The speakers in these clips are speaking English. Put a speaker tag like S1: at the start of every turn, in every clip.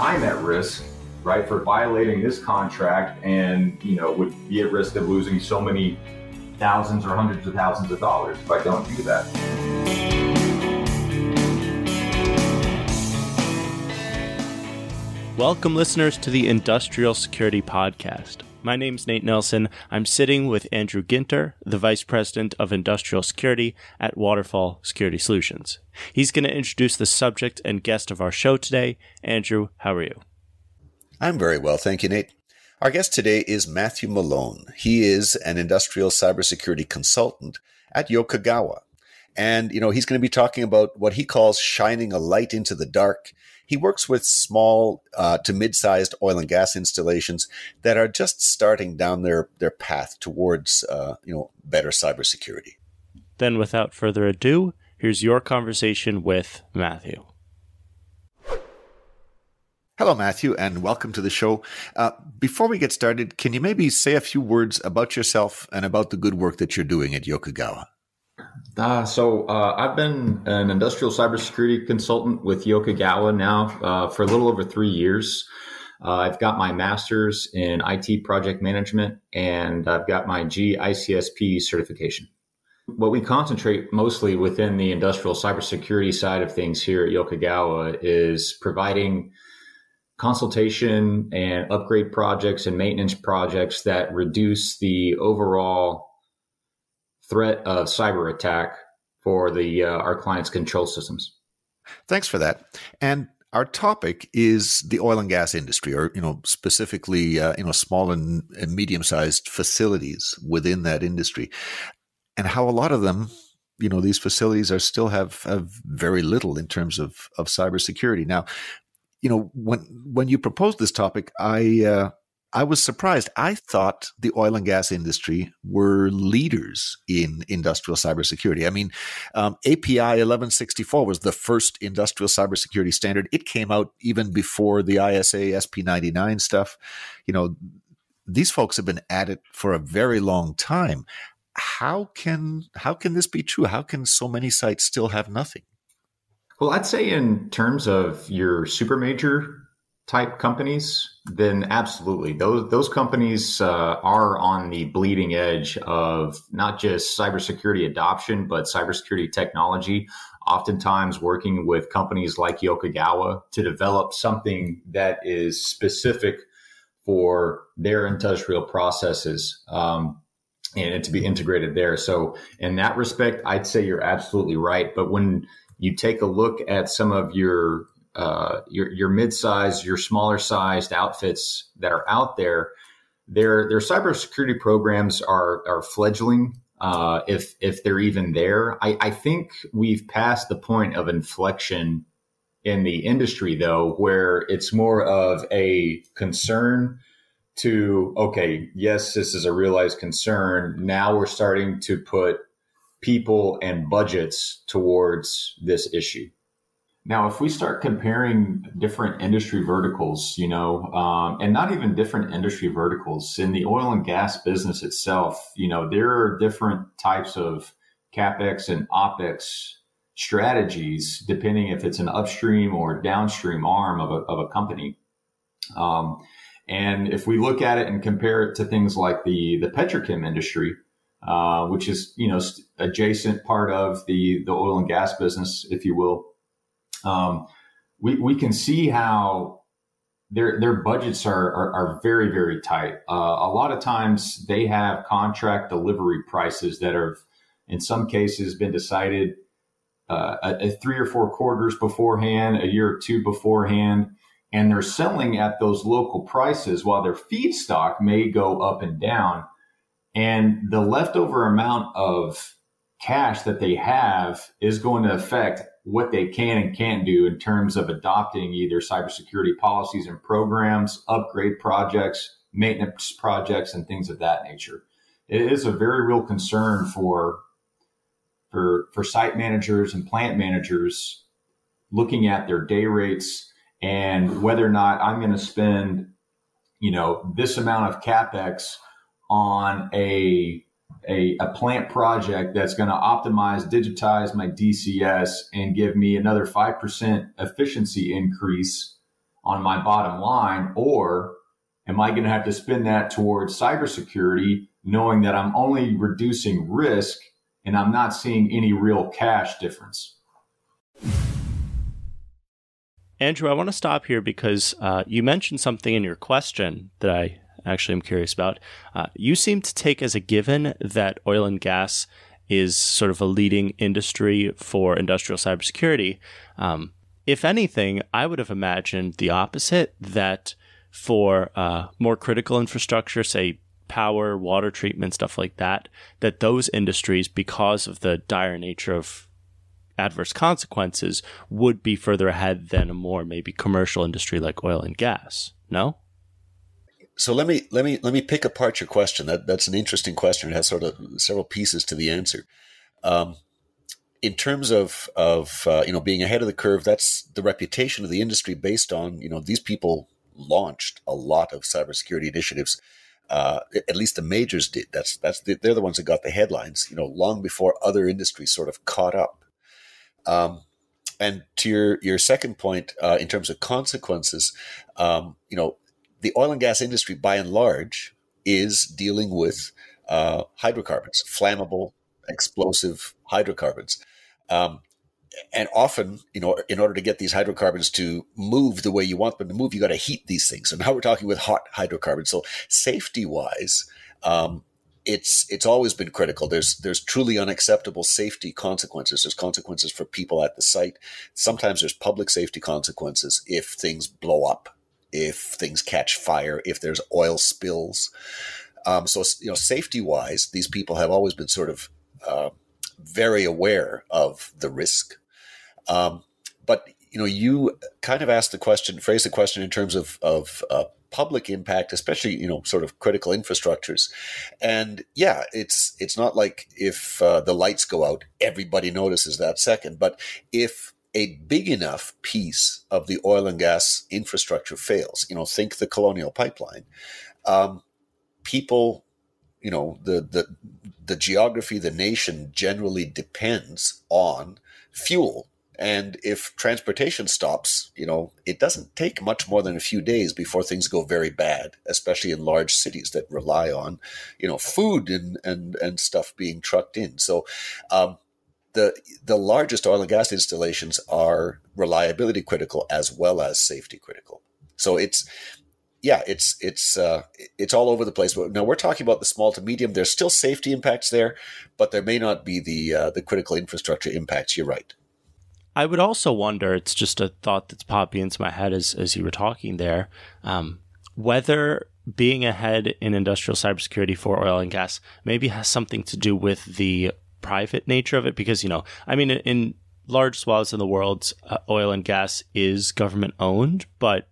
S1: I'm at risk, right, for violating this contract and, would be at risk of losing so many thousands or hundreds of thousands of dollars if I don't do that.
S2: Welcome, listeners, to the Industrial Security Podcast. My name's Nate Nelson. I'm sitting with Andrew Ginter, the Vice President of Industrial Security at Waterfall Security Solutions. He's going to introduce the subject and guest of our show today. Andrew, how are you?
S3: I'm very well, thank you, Nate. Our guest today is Matthew Malone. He is an industrial cybersecurity consultant at Yokogawa. And, he's going to be talking about what he calls shining a light into the dark. He works with small to mid-sized oil and gas installations that are just starting down their path towards, better cybersecurity.
S2: Then without further ado, here's your conversation with Matthew.
S3: Hello, Matthew, and welcome to the show. Before we get started, can you maybe say a few words about yourself and about the good work that you're doing at Yokogawa?
S1: I've been an industrial cybersecurity consultant with Yokogawa now for a little over 3 years. I've got my master's in IT project management, and I've got my GICSP certification. What we concentrate mostly within the industrial cybersecurity side of things here at Yokogawa is providing consultation and upgrade projects and maintenance projects that reduce the overall threat of cyber attack for our clients' control systems.
S3: Thanks for that. And our topic is the oil and gas industry, or specifically small and medium-sized facilities within that industry, and how a lot of them, these facilities still have very little in terms of cybersecurity. Now, when you proposed this topic, I was surprised. I thought the oil and gas industry were leaders in industrial cybersecurity. I mean, API 1164 was the first industrial cybersecurity standard. It came out even before the ISA SP99 stuff. These folks have been at it for a very long time. How can this be true? How can so many sites still have nothing?
S1: Well, I'd say in terms of your super major type companies, then absolutely. Those companies are on the bleeding edge of not just cybersecurity adoption, but cybersecurity technology, oftentimes working with companies like Yokogawa to develop something that is specific for their industrial processes and to be integrated there. So in that respect, I'd say you're absolutely right. But when you take a look at some of your mid-sized, your smaller sized outfits that are out there, their cybersecurity programs are fledgling, if they're even there. I think we've passed the point of inflection in the industry, though, where it's more of a concern to, okay, yes, this is a realized concern. Now we're starting to put people and budgets towards this issue. Now, if we start comparing different industry verticals, and not even different industry verticals in the oil and gas business itself, there are different types of CapEx and OpEx strategies, depending if it's an upstream or downstream arm of a company. And if we look at it and compare it to things like the petrochem industry, which is, adjacent part of the oil and gas business, if you will, we can see how their budgets are very, very tight. A lot of times they have contract delivery prices that have, in some cases, been decided 3 or 4 quarters beforehand, a year or two beforehand, and they're selling at those local prices while their feedstock may go up and down. And the leftover amount of cash that they have is going to affect what they can and can't do in terms of adopting either cybersecurity policies and programs, upgrade projects, maintenance projects, and things of that nature. It is a very real concern for site managers and plant managers looking at their day rates and whether or not I'm going to spend, this amount of CapEx on a plant project that's going to optimize, digitize my DCS and give me another 5% efficiency increase on my bottom line, or am I going to have to spend that towards cybersecurity, knowing that I'm only reducing risk and I'm not seeing any real cash difference?
S2: Andrew, I want to stop here because you mentioned something in your question that I actually am curious about. You seem to take as a given that oil and gas is sort of a leading industry for industrial cybersecurity. If anything, I would have imagined the opposite, that for more critical infrastructure, say power, water treatment, stuff like that, that those industries, because of the dire nature of adverse consequences, would be further ahead than a more maybe commercial industry like oil and gas. No?
S3: So let me pick apart your question. That's an interesting question. It has sort of several pieces to the answer. In terms of being ahead of the curve, that's the reputation of the industry based on, these people launched a lot of cybersecurity initiatives. At least the majors did. They're the ones that got the headlines, long before other industries sort of caught up. And to your second point, in terms of consequences, the oil and gas industry, by and large, is dealing with hydrocarbons, flammable, explosive hydrocarbons. And often, in order to get these hydrocarbons to move the way you want them to move, you got to heat these things. So now we're talking with hot hydrocarbons. So safety-wise, it's always been critical. There's truly unacceptable safety consequences. There's consequences for people at the site. Sometimes there's public safety consequences if things blow up, if things catch fire, if there's oil spills. Safety-wise, these people have always been sort of very aware of the risk. But you kind of phrased the question in terms of public impact, especially sort of critical infrastructures. And yeah, it's not like if the lights go out, everybody notices that second. But if a big enough piece of the oil and gas infrastructure fails, think the Colonial Pipeline, people, the geography, the nation generally depends on fuel. And if transportation stops, it doesn't take much more than a few days before things go very bad, especially in large cities that rely on, food and stuff being trucked in. So, the largest oil and gas installations are reliability critical as well as safety critical. So it's all over the place. Now we're talking about the small to medium. There's still safety impacts there, but there may not be the critical infrastructure impacts. You're right.
S2: I would also wonder, it's just a thought that's popping into my head as you were talking there, whether being ahead in industrial cybersecurity for oil and gas maybe has something to do with the private nature of it. Because, in large swaths of the world, oil and gas is government owned, but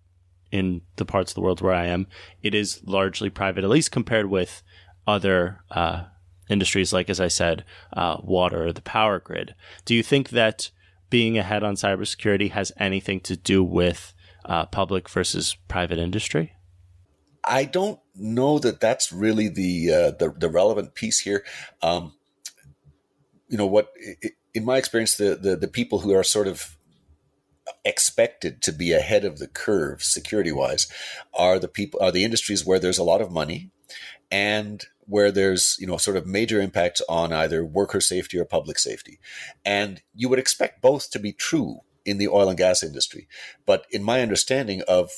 S2: in the parts of the world where I am, it is largely private, at least compared with other industries like, as I said, water or the power grid. Do you think that being ahead on cybersecurity has anything to do with public versus private industry?
S3: I don't know that that's really the relevant piece here. In my experience, the people who are sort of expected to be ahead of the curve security-wise are the industries where there's a lot of money and where there's sort of major impacts on either worker safety or public safety. And you would expect both to be true in the oil and gas industry. But in my understanding of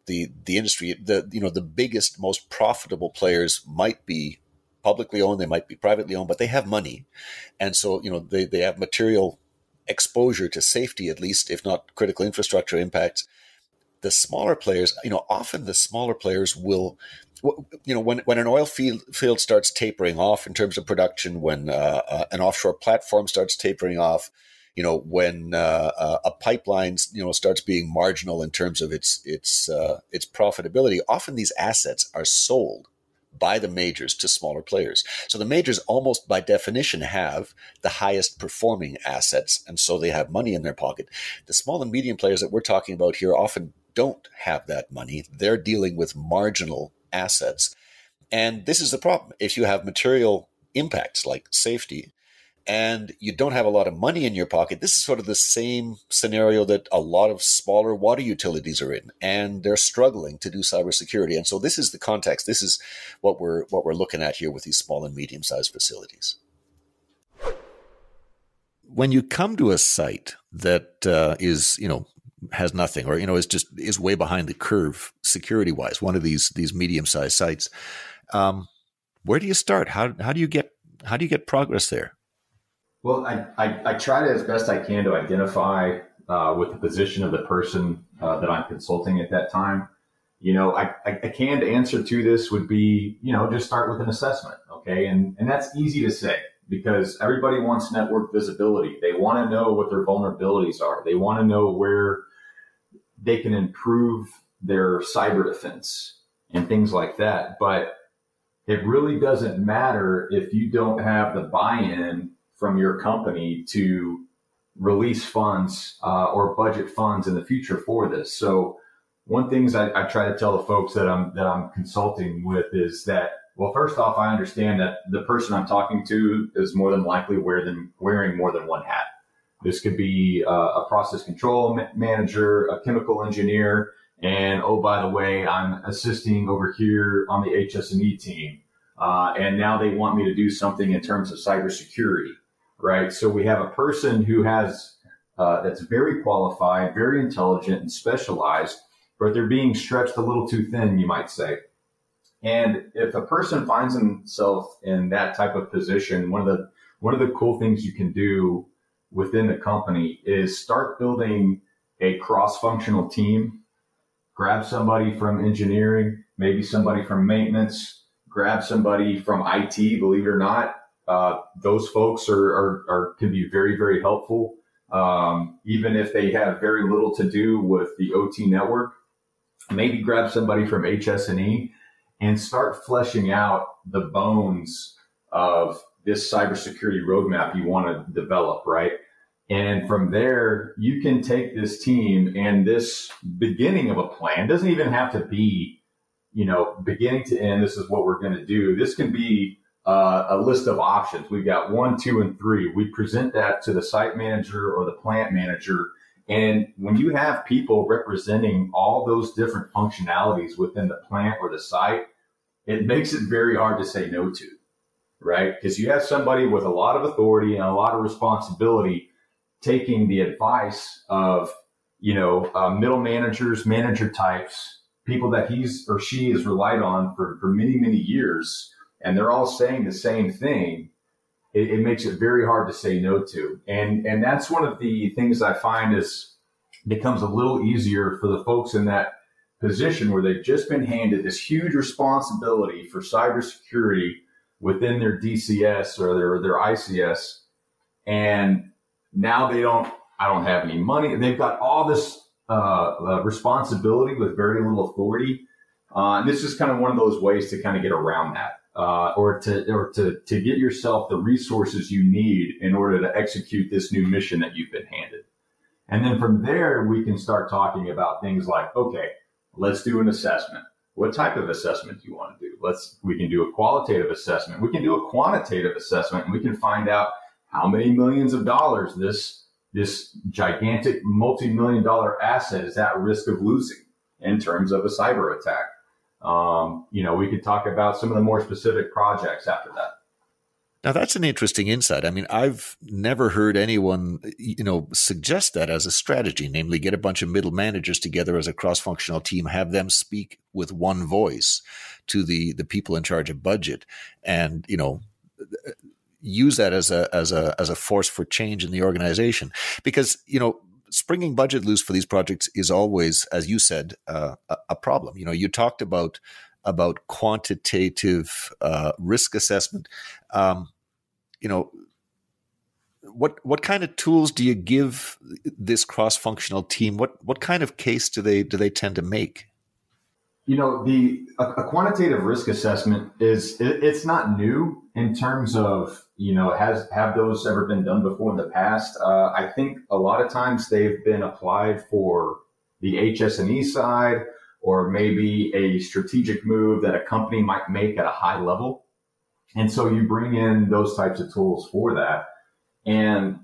S3: the industry, the biggest, most profitable players might be publicly owned, they might be privately owned, but they have money. And so, they have material exposure to safety, at least, if not critical infrastructure impacts. The smaller players, often the smaller players will, when an oil field starts tapering off in terms of production, when an offshore platform starts tapering off, when a pipeline, starts being marginal in terms of its profitability, often these assets are sold by the majors to smaller players. So the majors almost by definition have the highest performing assets, and so they have money in their pocket. The small and medium players that we're talking about here often don't have that money. They're dealing with marginal assets. And this is the problem. If you have material impacts like safety, and you don't have a lot of money in your pocket, this is sort of the same scenario that a lot of smaller water utilities are in, and they're struggling to do cybersecurity. And so this is the context. This is what we're looking at here with these small and medium-sized facilities. When you come to a site that is, has nothing, or is way behind the curve security-wise, one of these medium-sized sites, where do you start? How do you get progress there?
S1: Well, I try to, as best I can, to identify with the position of the person that I'm consulting at that time. A canned answer to this would be, just start with an assessment, okay? And that's easy to say because everybody wants network visibility. They want to know what their vulnerabilities are. They want to know where they can improve their cyber defense and things like that. But it really doesn't matter if you don't have the buy-in from your company to release funds or budget funds in the future for this. So one thing I try to tell the folks that I'm consulting with is that, well, first off, I understand that the person I'm talking to is more than likely wearing more than one hat. This could be a process control manager, a chemical engineer, and oh, by the way, I'm assisting over here on the HS&E team. And now they want me to do something in terms of cybersecurity. Right. So we have a person who has that's very qualified, very intelligent and specialized, but they're being stretched a little too thin, you might say. And if a person finds himself in that type of position, one of the cool things you can do within the company is start building a cross-functional team. Grab somebody from engineering, maybe somebody from maintenance, grab somebody from IT, believe it or not. Those folks can be very, very helpful, even if they have very little to do with the OT network. Maybe grab somebody from HS&E and start fleshing out the bones of this cybersecurity roadmap you want to develop, right? And from there, you can take this team and this beginning of a plan doesn't even have to be, beginning to end. This is what we're going to do. This can be a list of options. We've got 1, 2, and 3. We present that to the site manager or the plant manager. And when you have people representing all those different functionalities within the plant or the site, it makes it very hard to say no to, right? Because you have somebody with a lot of authority and a lot of responsibility taking the advice of, middle managers, manager types, people that he's or she has relied on for many, many years. And they're all saying the same thing, it makes it very hard to say no to. And that's one of the things I find becomes a little easier for the folks in that position where they've just been handed this huge responsibility for cybersecurity within their DCS or their ICS. And now I don't have any money. They've got all this responsibility with very little authority. And this is kind of one of those ways to kind of get around that. Or to get yourself the resources you need in order to execute this new mission that you've been handed. And then from there, we can start talking about things like, okay, let's do an assessment. What type of assessment do you want to do? We can do a qualitative assessment. We can do a quantitative assessment, and we can find out how many millions of dollars this gigantic multi-million-dollar asset is at risk of losing in terms of a cyber attack. We could talk about some of the more specific projects after that.
S3: Now, that's an interesting insight. I mean, I've never heard anyone, suggest that as a strategy, namely get a bunch of middle managers together as a cross-functional team, have them speak with one voice to the people in charge of budget, and, use that as a force for change in the organization. Because, springing budget loose for these projects is always, as you said, a problem. You talked about quantitative risk assessment. What kind of tools do you give this cross-functional team? What kind of case do they tend to make?
S1: A quantitative risk assessment it's not new in terms of, have those ever been done before in the past? I think a lot of times they've been applied for the HS&E side, or maybe a strategic move that a company might make at a high level. And so you bring in those types of tools for that. And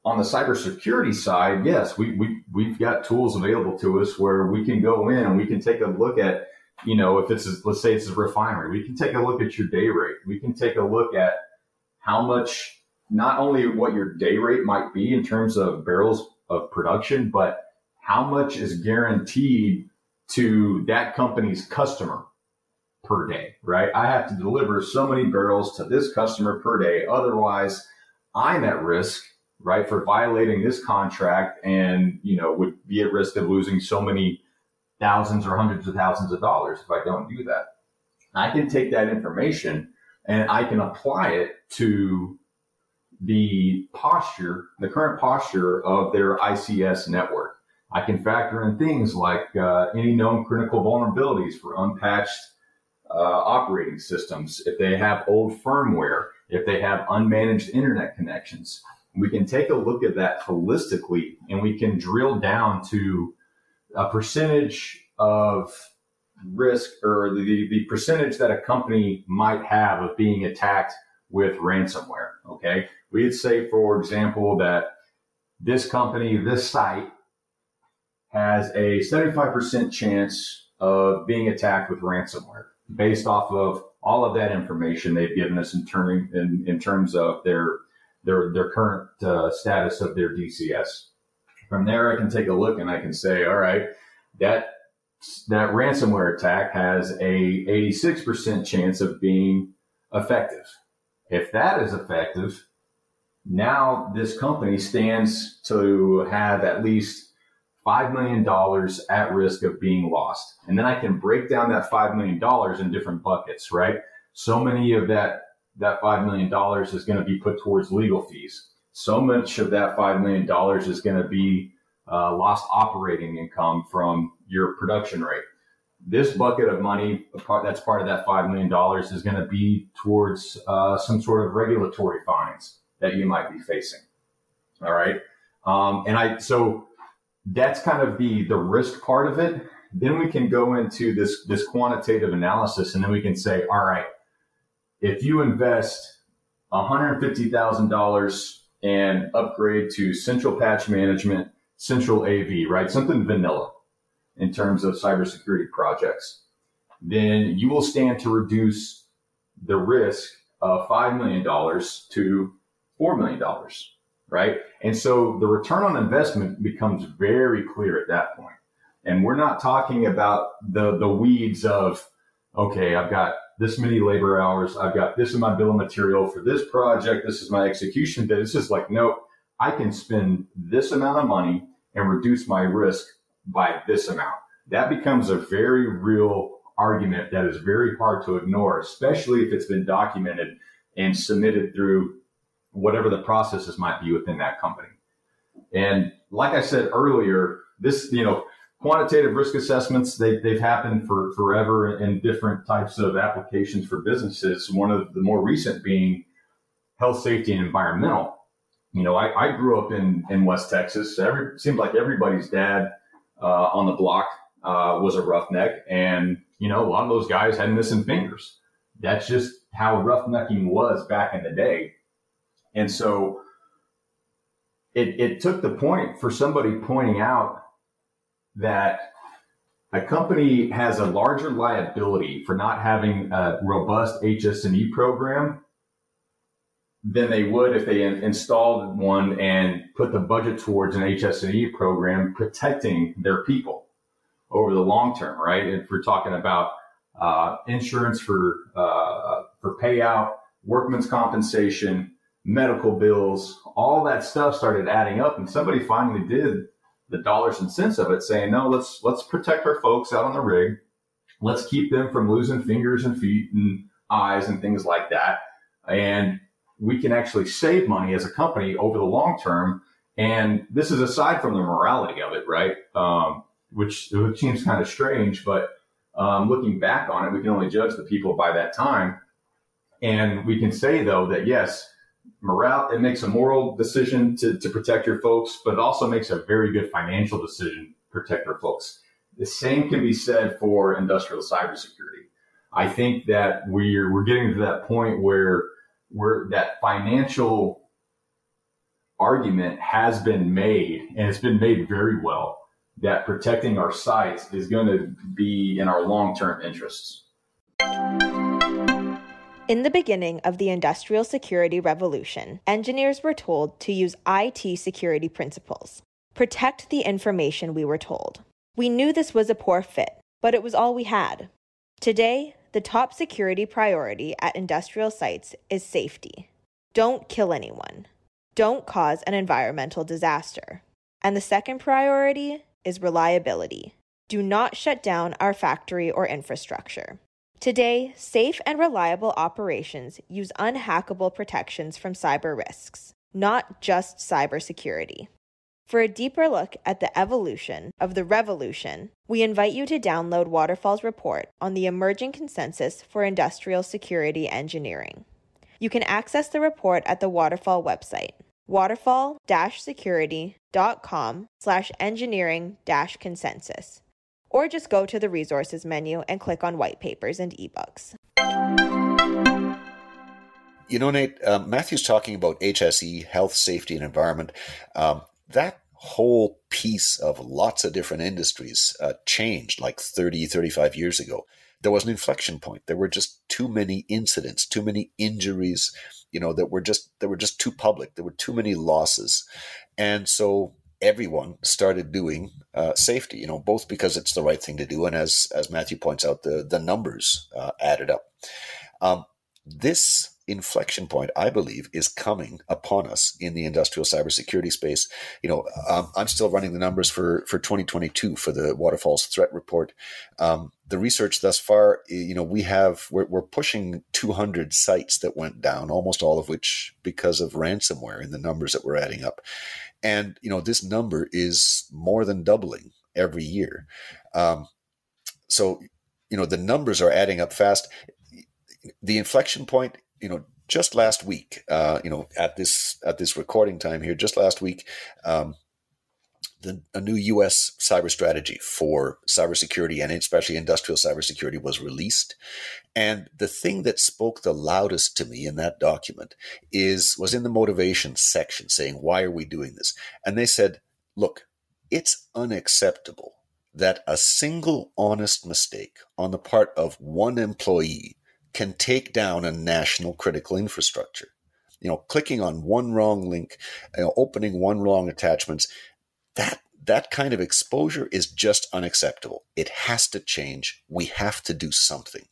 S1: on the cybersecurity side, yes, we've got tools available to us where we can go in and we can take a look at, if let's say it's a refinery, we can take a look at your day rate. We can take a look at how much, not only what your day rate might be in terms of barrels of production, but how much is guaranteed to that company's customer per day, right? I have to deliver so many barrels to this customer per day. Otherwise, I'm at risk, right, for violating this contract and, would be at risk of losing so many thousands or hundreds of thousands of dollars if I don't do that. I can take that information and I can apply it to the current posture of their ICS network. I can factor in things like any known critical vulnerabilities for unpatched operating systems, if they have old firmware, if they have unmanaged internet connections. We can take a look at that holistically and we can drill down to a percentage of risk or the percentage that a company might have of being attacked with ransomware. Okay. We'd say, for example, that this company, this site has a 75% chance of being attacked with ransomware based off of all of that information they've given us in terms of their current status of their DCS. From there, I can take a look and I can say, all right, that ransomware attack has a 86% chance of being effective. If that is effective, now this company stands to have at least $5 million at risk of being lost. And then I can break down that $5 million in different buckets, right? So many of that $5 million is going to be put towards legal fees. So much of that $5 million is going to be lost operating income from your production rate. This bucket of money, that's part of that $5 million, is going to be towards some sort of regulatory fines that you might be facing. All right. So that's kind of the risk part of it. Then we can go into this quantitative analysis, and then we can say, all right, if you invest $150,000 and upgrade to central patch management, central AV, right? Something vanilla in terms of cybersecurity projects, then you will stand to reduce the risk of $5 million to $4 million, right? And so the return on investment becomes very clear at that point. And we're not talking about the weeds of, okay, I've got this many labor hours, I've got this in my bill of material for this project, this is my execution day. This is like, no, I can spend this amount of money and reduce my risk by this amount. That becomes a very real argument that is very hard to ignore, especially if it's been documented and submitted through whatever the processes might be within that company. And like I said earlier, this, quantitative risk assessments, they've happened for forever in different types of applications for businesses. One of the more recent being health, safety, and environmental. I grew up in West Texas. Seemed like everybody's dad on the block was a roughneck. And, a lot of those guys had missing fingers. That's just how roughnecking was back in the day. And so it took the point for somebody pointing out that a company has a larger liability for not having a robust HS&E program than they would if they installed one and put the budget towards an HS&E program protecting their people over the long term, right? If we're talking about insurance for payout, workman's compensation, medical bills, all that stuff started adding up, and somebody finally did the dollars and cents of it, saying, no, let's protect our folks out on the rig. Let's keep them from losing fingers and feet and eyes and things like that. And we can actually save money as a company over the long term. And this is aside from the morality of it, right? Which seems kind of strange, but looking back on it, we can only judge the people by that time. And we can say, though, that yes, morale, it makes a moral decision to protect your folks, but it also makes a very good financial decision to protect our folks. The same can be said for industrial cybersecurity. I think that we're getting to that point where that financial argument has been made, and it's been made very well, that protecting our sites is going to be in our long-term interests.
S4: In the beginning of the industrial security revolution, engineers were told to use IT security principles. Protect the information, we were told. We knew this was a poor fit, but it was all we had. Today, the top security priority at industrial sites is safety. Don't kill anyone. Don't cause an environmental disaster. And the second priority is reliability. Do not shut down our factory or infrastructure. Today, safe and reliable operations use unhackable protections from cyber risks, not just cybersecurity. For a deeper look at the evolution of the revolution, we invite you to download Waterfall's report on the emerging consensus for industrial security engineering. You can access the report at the Waterfall website, waterfall-security.com/engineering-consensus. Or just go to the resources menu and click on white papers and ebooks.
S3: You know, Nate, Matthew's talking about HSE, health, safety, and environment. That whole piece of lots of different industries changed like 30, 35 years ago. There was an inflection point. There were just too many incidents, too many injuries, that were just too public. There were too many losses. And so everyone started doing safety, both because it's the right thing to do, and as Matthew points out, the numbers added up. This inflection point, I believe, is coming upon us in the industrial cybersecurity space. I'm still running the numbers for 2022 for the Waterfall's threat report. The research thus far, we're pushing 200 sites that went down, almost all of which because of ransomware in the numbers that we're adding up. And, this number is more than doubling every year. So, the numbers are adding up fast. The inflection point, just last week, at this recording time here, just last week, a new U.S. cyber strategy for cybersecurity and especially industrial cybersecurity was released. And the thing that spoke the loudest to me in that document was in the motivation section saying, why are we doing this? And they said, look, it's unacceptable that a single honest mistake on the part of one employee can take down a national critical infrastructure. Clicking on one wrong link, opening one wrong attachments, that kind of exposure is just unacceptable. It has to change. We have to do something.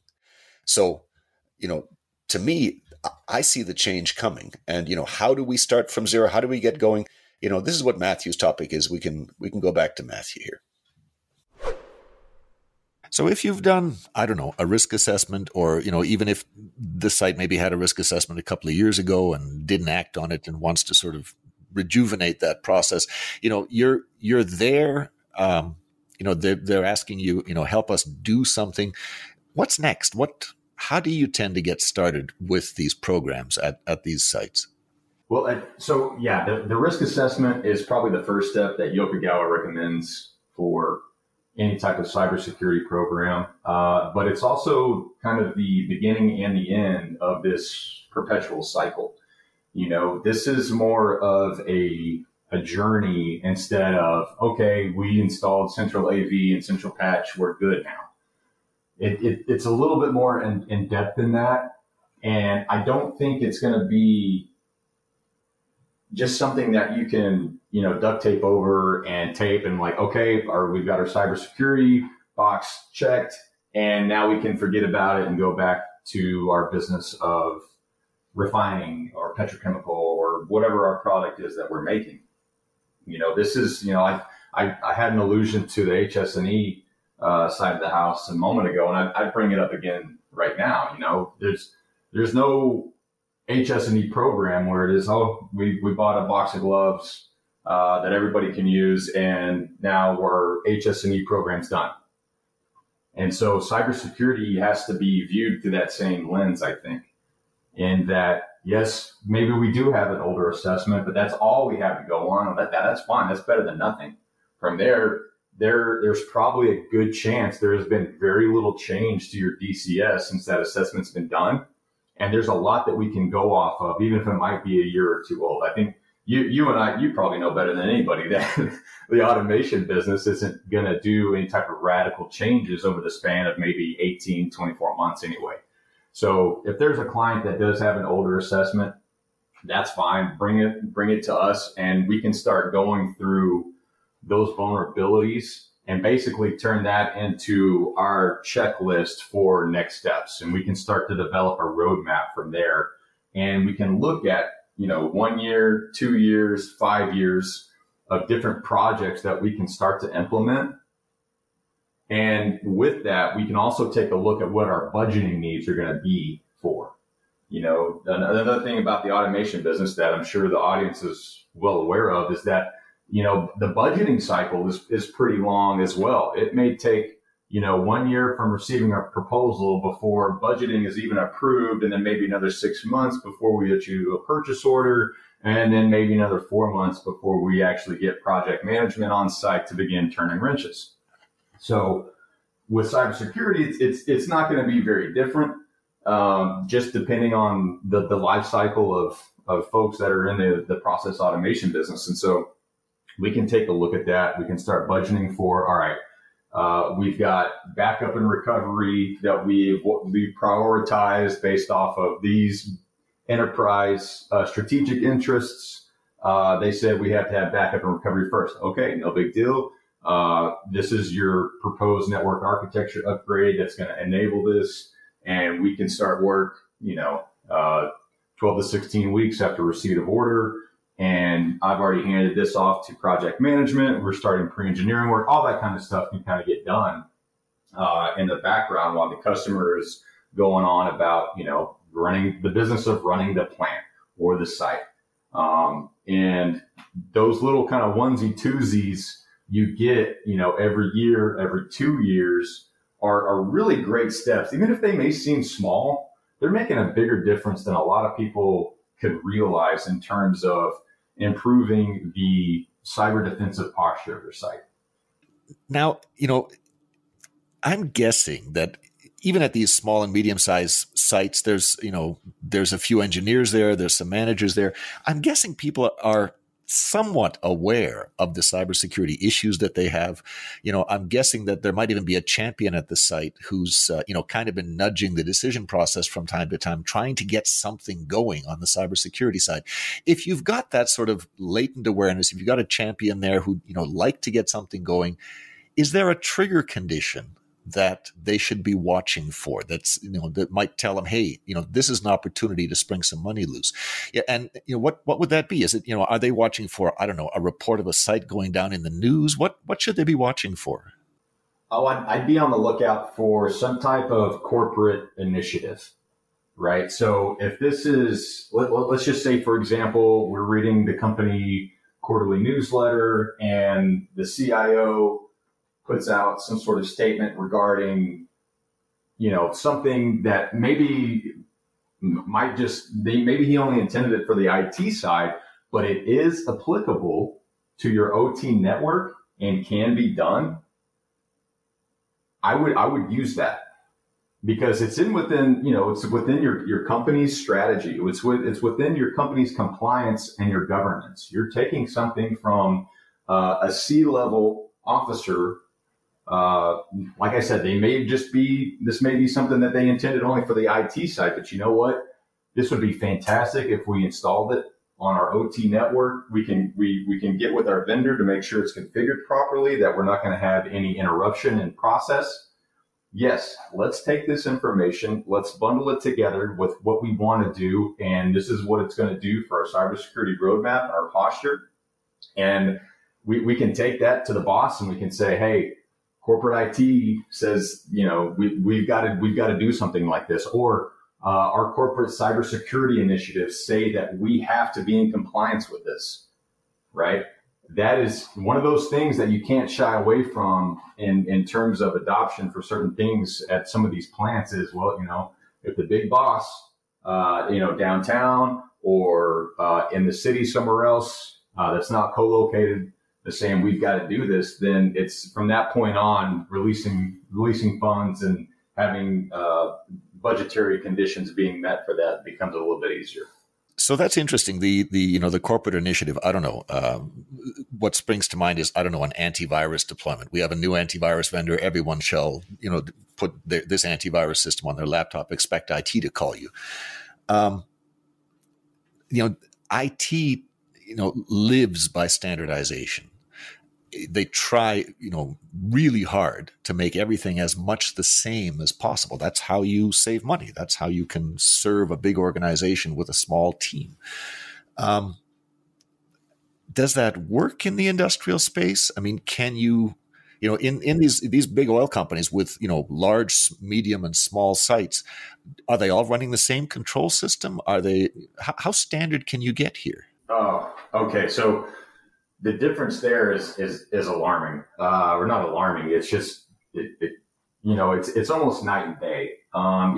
S3: So, to me, I see the change coming. And, how do we start from zero? How do we get going? This is what Matthew's topic is. We can go back to Matthew here. So if you've done, I don't know, a risk assessment, or, even if the site maybe had a risk assessment a couple of years ago and didn't act on it and wants to sort of rejuvenate that process, you're there, they're asking you, help us do something. What's next? How do you tend to get started with these programs at these sites?
S1: Well, the risk assessment is probably the first step that Yokogawa recommends for any type of cybersecurity program. But it's also kind of the beginning and the end of this perpetual cycle. This is more of a journey instead of, okay, we installed central AV and central patch, we're good now. It's a little bit more in depth than that. And I don't think it's going to be just something that you can, duct tape over and tape and like, okay, we've got our cybersecurity box checked, and now we can forget about it and go back to our business of refining or petrochemical or whatever our product is that we're making. This is, I had an allusion to the HS&E side of the house a moment ago, and I bring it up again right now. There's no HS&E program where it is, we bought a box of gloves that everybody can use, and now our HS&E program's done. And so cybersecurity has to be viewed through that same lens, I think, in that, yes, maybe we do have an older assessment, but that's all we have to go on. That's fine. That's better than nothing. From there's probably a good chance there has been very little change to your DCS since that assessment's been done. And there's a lot that we can go off of, even if it might be a year or two old. I think you and I, you probably know better than anybody that the automation business isn't going to do any type of radical changes over the span of maybe 18, 24 months anyway. So if there's a client that does have an older assessment, that's fine. Bring it to us, and we can start going through those vulnerabilities and basically turn that into our checklist for next steps. And we can start to develop a roadmap from there. And we can look at, 1 year, 2 years, 5 years of different projects that we can start to implement. And with that, we can also take a look at what our budgeting needs are going to be for. Another thing about the automation business that I'm sure the audience is well aware of is that, the budgeting cycle is pretty long as well. It may take, 1 year from receiving a proposal before budgeting is even approved, and then maybe another 6 months before we issue a purchase order, and then maybe another 4 months before we actually get project management on site to begin turning wrenches. So with cybersecurity, it's not going to be very different, just depending on the life cycle of folks that are in the process automation business. And so we can take a look at that. We can start budgeting for, all right, we've got backup and recovery that we prioritized based off of these enterprise strategic interests. They said we have to have backup and recovery first. Okay, no big deal. This is your proposed network architecture upgrade that's going to enable this. And we can start work, 12 to 16 weeks after receipt of order. And I've already handed this off to project management. We're starting pre-engineering work. All that kind of stuff can kind of get done in the background while the customer is going on about, running the business of running the plant or the site. And those little kind of onesie twosies you get, every year, every 2 years are really great steps. Even if they may seem small, they're making a bigger difference than a lot of people could realize in terms of improving the cyber defensive posture of your site.
S3: Now, I'm guessing that even at these small and medium-sized sites, there's a few engineers there, there's some managers there. I'm guessing people are somewhat aware of the cybersecurity issues that they have. I'm guessing that there might even be a champion at the site who's, kind of been nudging the decision process from time to time, trying to get something going on the cybersecurity side. If you've got that sort of latent awareness, if you've got a champion there who, like to get something going, is there a trigger condition that they should be watching for that might tell them, hey, this is an opportunity to spring some money loose? Yeah. And, what would that be? Is it, are they watching for, I don't know, a report of a site going down in the news? What should they be watching for?
S1: Oh, I'd be on the lookout for some type of corporate initiative, right? So if this is, let's just say, for example, we're reading the company quarterly newsletter and the CIO puts out some sort of statement regarding, something that maybe he only intended it for the IT side, but it is applicable to your OT network and can be done. I would use that because it's within your company's strategy. It's within your company's compliance and your governance. You're taking something from a C-level officer. Like I said, this may be something that they intended only for the IT side, but you know what? This would be fantastic if we installed it on our OT network. We can get with our vendor to make sure it's configured properly, that we're not going to have any interruption in process. Yes, let's take this information, let's bundle it together with what we want to do, and this is what it's going to do for our cybersecurity roadmap, our posture. And we can take that to the boss and we can say, hey, corporate IT says, we've got to do something like this, or our corporate cybersecurity initiatives say that we have to be in compliance with this, right? That is one of those things that you can't shy away from in terms of adoption for certain things at some of these plants is, well, if the big boss, downtown or in the city somewhere else that's not co-located, is saying we've got to do this, then it's from that point on releasing funds and having budgetary conditions being met for that becomes a little bit easier.
S3: So that's interesting. The corporate initiative. I don't know. What springs to mind is, I don't know, an antivirus deployment. We have a new antivirus vendor. Everyone shall put this antivirus system on their laptop. Expect IT to call you. IT lives by standardization. They try really hard to make everything as much the same as possible. That's how you save money. That's how you can serve a big organization with a small team. Does that work in the industrial space? I mean, can you in these big oil companies with large, medium, and small sites, are they all running the same control system? Are they how standard can you get here?
S1: Oh, okay. So the difference there is alarming, or not alarming. It's just it's almost night and day.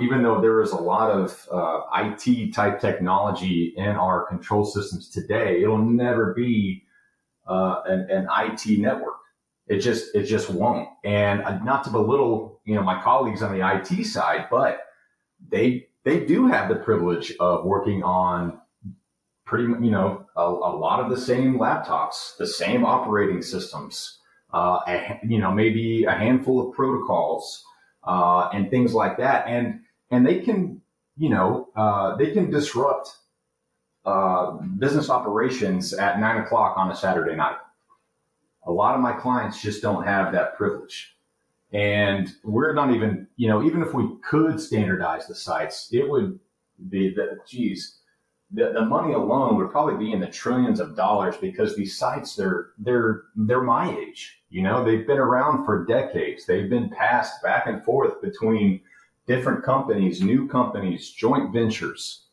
S1: Even though there is a lot of IT type technology in our control systems today, it'll never be an IT network. It just won't. And not to belittle my colleagues on the IT side, but they do have the privilege of working on pretty much, a lot of the same laptops, the same operating systems, maybe a handful of protocols, and things like that. And they can, they can disrupt, business operations at 9:00 on a Saturday night. A lot of my clients just don't have that privilege. And we're not even, even if we could standardize the sites, it would be the money alone would probably be in the trillions of dollars, because these sites, they're my age. They've been around for decades. They've been passed back and forth between different companies, new companies, joint ventures.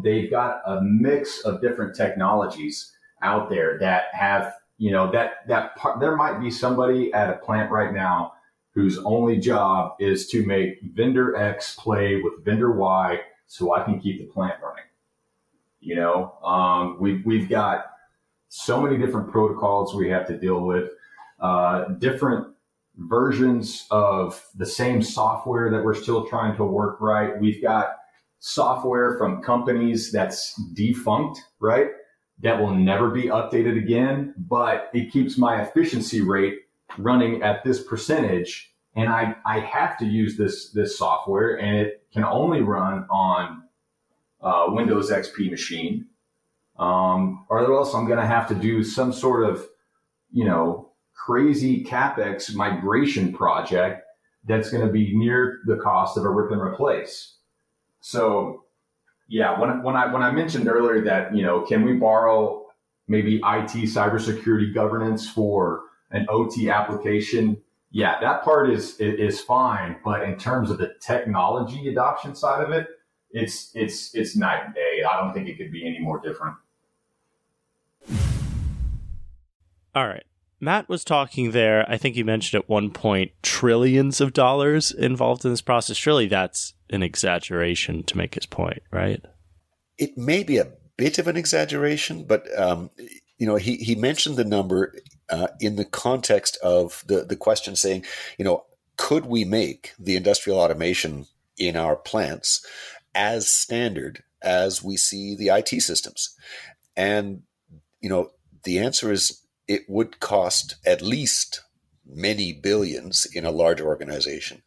S1: They've got a mix of different technologies out there that have, there might be somebody at a plant right now whose only job is to make vendor X play with vendor Y so I can keep the plant running. We've got so many different protocols we have to deal with, different versions of the same software that we're still trying to work right. We've got software from companies that's defunct, right? That will never be updated again, but it keeps my efficiency rate running at this percentage. And I have to use this software, and it can only run on Windows XP machine, or else I'm going to have to do some sort of, crazy CapEx migration project that's going to be near the cost of a rip and replace. So, yeah, when I mentioned earlier that, can we borrow maybe IT cybersecurity governance for an OT application? Yeah, that part is fine. But in terms of the technology adoption side of it, it's night and day. I don't think it could be any more different.
S2: All right. Matt was talking there. I think he mentioned at one point trillions of dollars involved in this process. Surely that's an exaggeration to make his point, right?
S3: It may be a bit of an exaggeration, but he mentioned the number in the context of the question saying, could we make the industrial automation in our plants as standard as we see the IT systems? And, the answer is it would cost at least many billions in a large organization.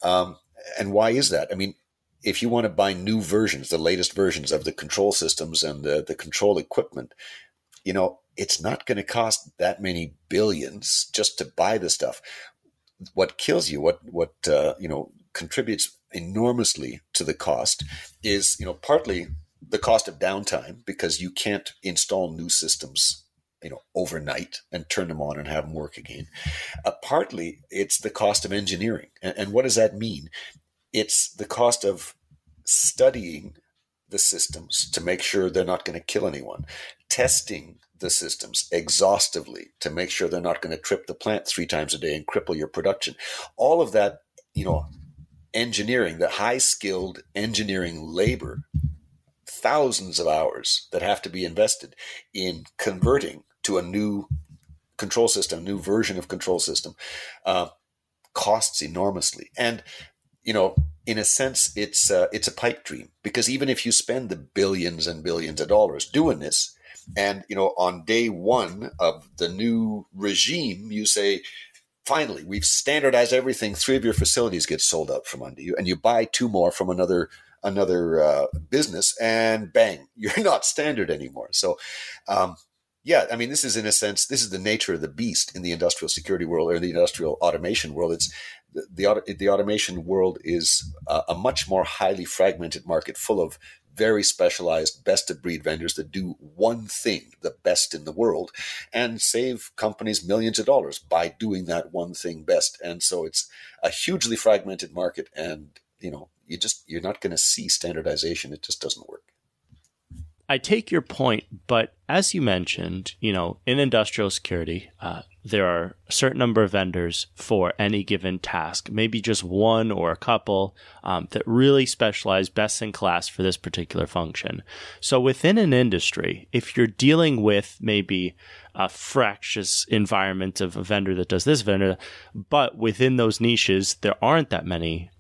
S3: And why is that? I mean, if you want to buy new versions, the latest versions of the control systems and the control equipment, it's not going to cost that many billions just to buy the stuff. What kills you, what contributes enormously to the cost is, partly the cost of downtime, because you can't install new systems, overnight and turn them on and have them work again. Partly it's the cost of engineering. And what does that mean? It's the cost of studying the systems to make sure they're not going to kill anyone, testing the systems exhaustively to make sure they're not going to trip the plant 3 times a day and cripple your production. All of that, engineering, the high-skilled engineering labor, thousands of hours that have to be invested in converting to a new control system, new version of control system, costs enormously. And, in a sense, it's a pipe dream, because even if you spend the billions and billions of dollars doing this, and on day one of the new regime, you say, finally, we've standardized everything. 3 of your facilities get sold out from under you, and you buy 2 more from another business, and bang, you're not standard anymore. So, yeah, I mean, this is, in a sense, this is the nature of the beast in the industrial security world, or the industrial automation world. It's the automation world is a much more highly fragmented market, full of very specialized, best of breed vendors that do one thing the best in the world and save companies millions of dollars by doing that one thing best. And so it's a hugely fragmented market, and you're not going to see standardization. It just doesn't work.
S2: I take your point, but as you mentioned, in industrial security, there are a certain number of vendors for any given task, maybe just one or a couple that really specialize best in class for this particular function. So within an industry, if you're dealing with maybe a fractious environment of a vendor that does this vendor, but within those niches, there aren't that many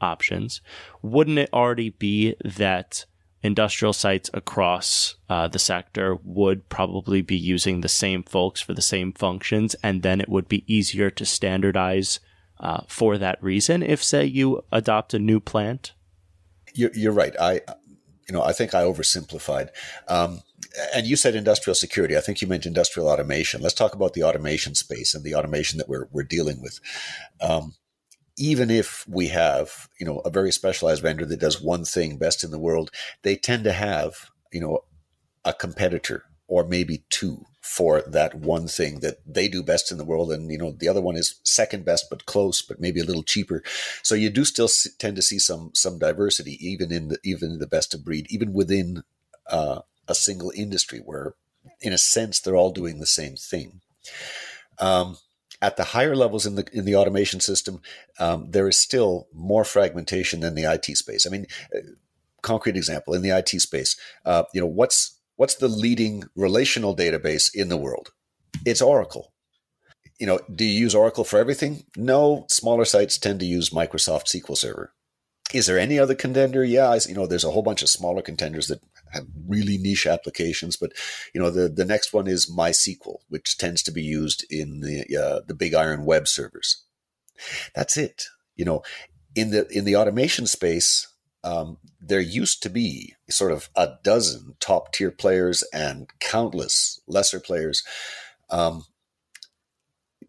S2: options, wouldn't it already be that industrial sites across the sector would probably be using the same folks for the same functions, and then it would be easier to standardize for that reason if, say, you adopt a new plant?
S3: You're right. I think I oversimplified. And you said industrial security. I think you meant industrial automation. Let's talk about the automation space and the automation that we're dealing with. Even if we have, a very specialized vendor that does one thing best in the world, they tend to have, a competitor or maybe 2 for that one thing that they do best in the world. And, the other one is second best, but close, but maybe a little cheaper. So you do still tend to see some diversity, even in the best of breed, even within a single industry where, in a sense, they're all doing the same thing. At the higher levels in the automation system, there is still more fragmentation than the IT space. I mean, concrete example, in the IT space, what's the leading relational database in the world? It's Oracle. Do you use Oracle for everything? No. Smaller sites tend to use Microsoft SQL Server. Is there any other contender? Yeah, there's a whole bunch of smaller contenders that have really niche applications, but the next one is MySQL, which tends to be used in the big iron web servers. That's it. In the automation space, there used to be sort of a dozen top tier players and countless lesser players.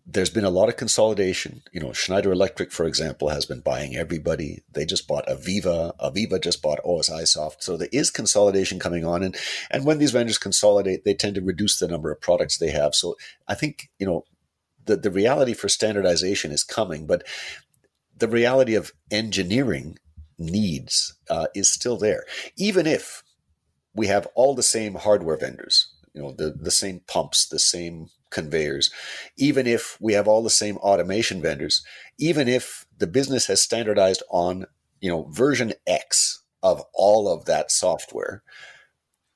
S3: There's been a lot of consolidation. Schneider Electric, for example, has been buying everybody. They just bought Aviva. Aviva just bought OSIsoft. So there is consolidation coming on. And when these vendors consolidate, they tend to reduce the number of products they have. So I think, the reality for standardization is coming, but the reality of engineering needs is still there. Even if we have all the same hardware vendors, the same pumps, the same conveyors, even if we have all the same automation vendors, even if the business has standardized on, version X of all of that software,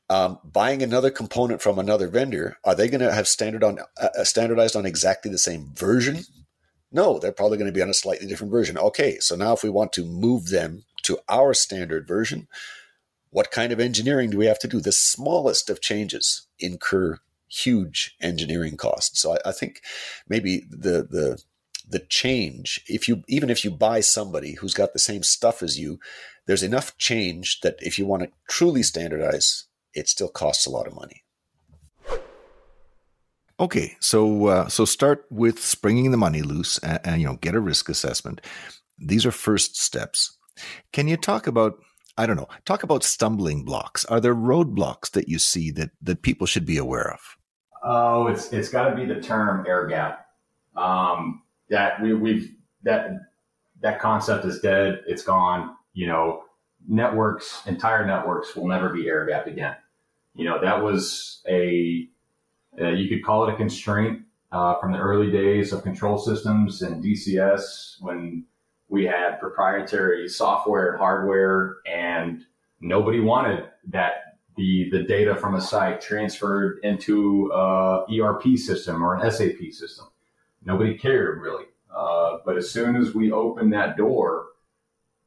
S3: buying another component from another vendor, are they going to have standardized on exactly the same version? No, they're probably going to be on a slightly different version. Okay, so now if we want to move them to our standard version, what kind of engineering do we have to do? The smallest of changes incur huge engineering costs. So I think maybe the change, even if you buy somebody who's got the same stuff as you, there's enough change that if you want to truly standardize, it still costs a lot of money. Okay, so start with springing the money loose and get a risk assessment. These are first steps. Can you talk about stumbling blocks? Are there roadblocks that you see that people should be aware of?
S1: Oh, it's got to be the term air gap. That concept is dead. It's gone. Entire networks will never be air gapped again. That was you could call it a constraint from the early days of control systems and DCS, when we had proprietary software and hardware, and nobody wanted that the data from a site transferred into a ERP system or an SAP system. Nobody cared really. But as soon as we opened that door,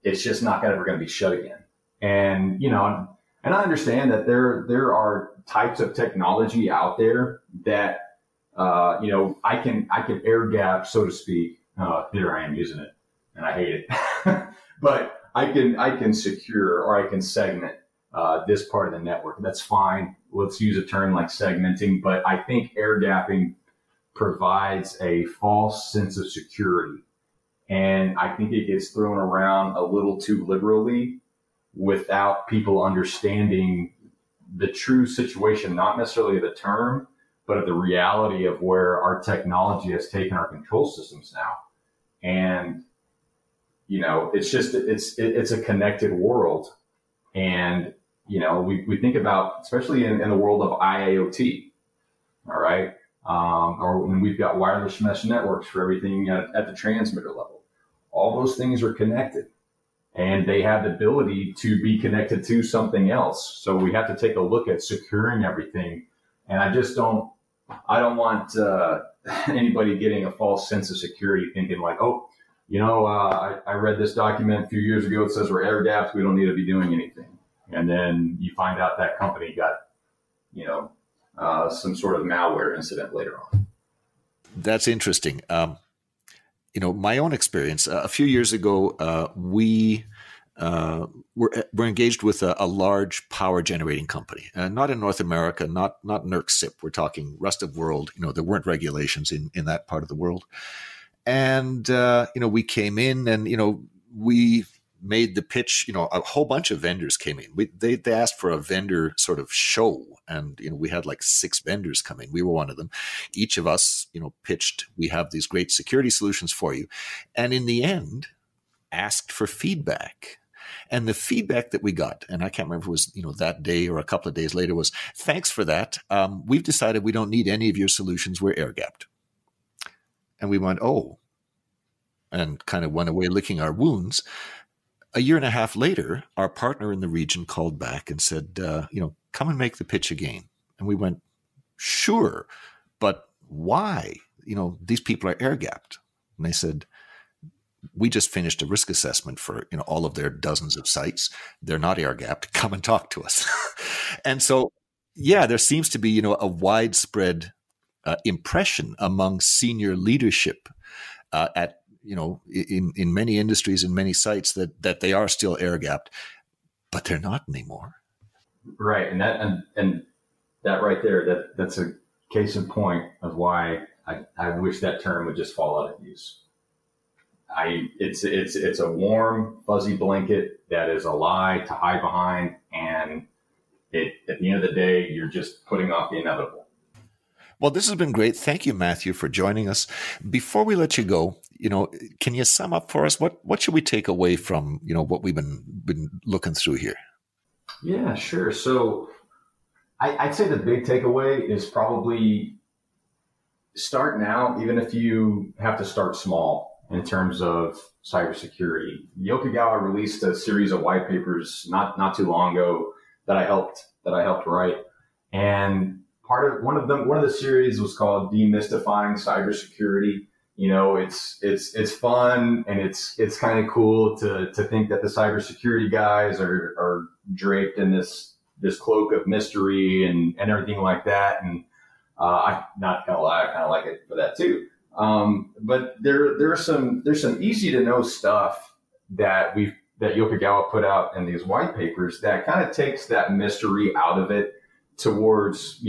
S1: it's just not ever going to be shut again. And, and I understand that there are types of technology out there that, I can air gap, so to speak. There I am using it and I hate it, but I can secure or I can segment, this part of the network. That's fine. Let's use a term like segmenting, but I think air gapping provides a false sense of security. And I think it gets thrown around a little too liberally without people understanding the true situation, not necessarily the term, but of the reality of where our technology has taken our control systems now. And, it's a connected world. And, we think about, especially in the world of IIoT, all right? Or when we've got wireless mesh networks for everything at the transmitter level. All those things are connected and they have the ability to be connected to something else. So we have to take a look at securing everything. And I don't want anybody getting a false sense of security thinking like, I read this document a few years ago. It says we're air gapped. We don't need to be doing anything. And then you find out that company got, some sort of malware incident later on.
S3: That's interesting. My own experience, a few years ago, we were engaged with a large power generating company, not in North America, not NERC-CIP. We're talking rest of world. There weren't regulations in that part of the world. And, we came in and, we made the pitch, a whole bunch of vendors came in. They asked for a vendor sort of show. And, we had like 6 vendors come in. We were one of them. Each of us, pitched, we have these great security solutions for you. And in the end, asked for feedback. And the feedback that we got, and I can't remember if it was, that day or a couple of days later, was, thanks for that. We've decided we don't need any of your solutions. We're air gapped. And we went, oh, and kind of went away licking our wounds. A year and a half later, our partner in the region called back and said, come and make the pitch again. And we went, sure, but why? These people are air gapped. And they said, we just finished a risk assessment for, all of their dozens of sites. They're not air gapped. Come and talk to us. And so, yeah, there seems to be, a widespread impression among senior leadership at, in many industries and many sites that they are still air gapped, but they're not anymore.
S1: Right. And that right there, that's a case in point of why I wish that term would just fall out of use. It's a warm, fuzzy blanket that is a lie to hide behind. And at the end of the day, you're just putting off the inevitable.
S3: Well, this has been great. Thank you, Matthew, for joining us. Before we let you go, can you sum up for us? What should we take away from, what we've been looking through here?
S1: Yeah, sure. So I'd say the big takeaway is probably start now, even if you have to start small in terms of cybersecurity. Yokogawa released a series of white papers not too long ago that I helped write. And one of the series was called Demystifying Cybersecurity. It's fun and it's kind of cool to think that the cybersecurity guys are draped in this cloak of mystery and everything like that. And I'm not gonna lie, I kind of like it for that too. But there's some easy to know stuff that Yokogawa put out in these white papers that kind of takes that mystery out of it towards,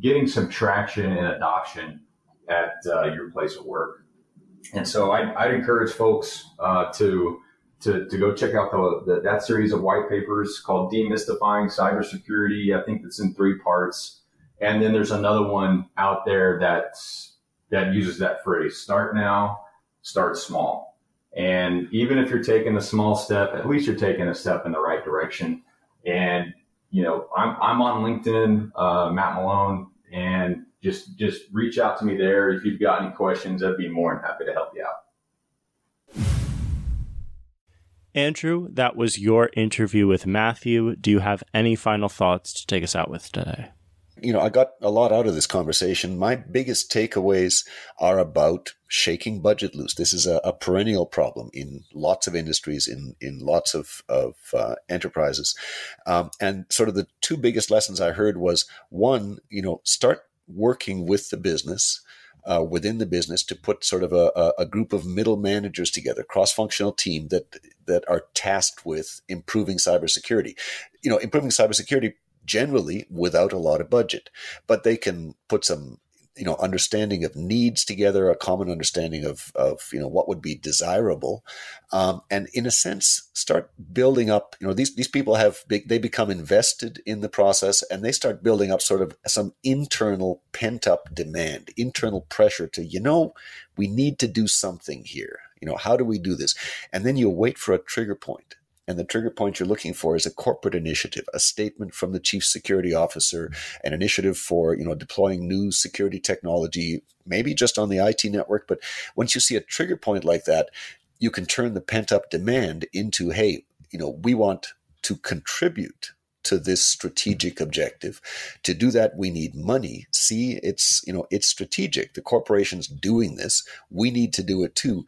S1: getting some traction and adoption at your place of work. And so I'd encourage folks to go check out that series of white papers called Demystifying Cybersecurity. I think it's in 3 parts. And then there's another one out there that uses that phrase, start now, start small. And even if you're taking a small step, at least you're taking a step in the right direction. And I'm on LinkedIn, Matt Malone, and just reach out to me there. If you've got any questions, I'd be more than happy to help you out.
S2: Andrew, that was your interview with Matthew. Do you have any final thoughts to take us out with today?
S3: I got a lot out of this conversation. My biggest takeaways are about shaking budget loose. This is a perennial problem in lots of industries, in lots of enterprises. And sort of the two biggest lessons I heard was, one, start working with the business, within the business, to put sort of a group of middle managers together, cross-functional team that are tasked with improving cybersecurity. Improving cybersecurity generally without a lot of budget, but they can put some understanding of needs together, a common understanding of what would be desirable, and in a sense start building up. These people they become invested in the process, and they start building up sort of some internal pent up demand, internal pressure to we need to do something here. How do we do this? And then you wait for a trigger point. And the trigger point you're looking for is a corporate initiative, a statement from the chief security officer, an initiative for, deploying new security technology, maybe just on the IT network. But once you see a trigger point like that, you can turn the pent up demand into, hey, we want to contribute to this strategic objective. To do that, we need money. See, it's strategic. The corporation's doing this. We need to do it too.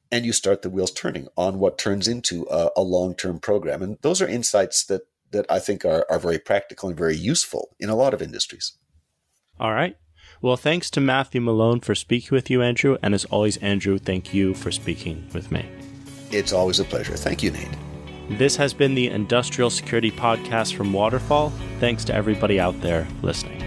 S3: And you start the wheels turning on what turns into a long-term program. And those are insights that I think are very practical and very useful in a lot of industries.
S2: All right. Well, thanks to Matthew Malone for speaking with you, Andrew. And as always, Andrew, thank you for speaking with me.
S3: It's always a pleasure. Thank you, Nate.
S2: This has been the Industrial Security Podcast from Waterfall. Thanks to everybody out there listening.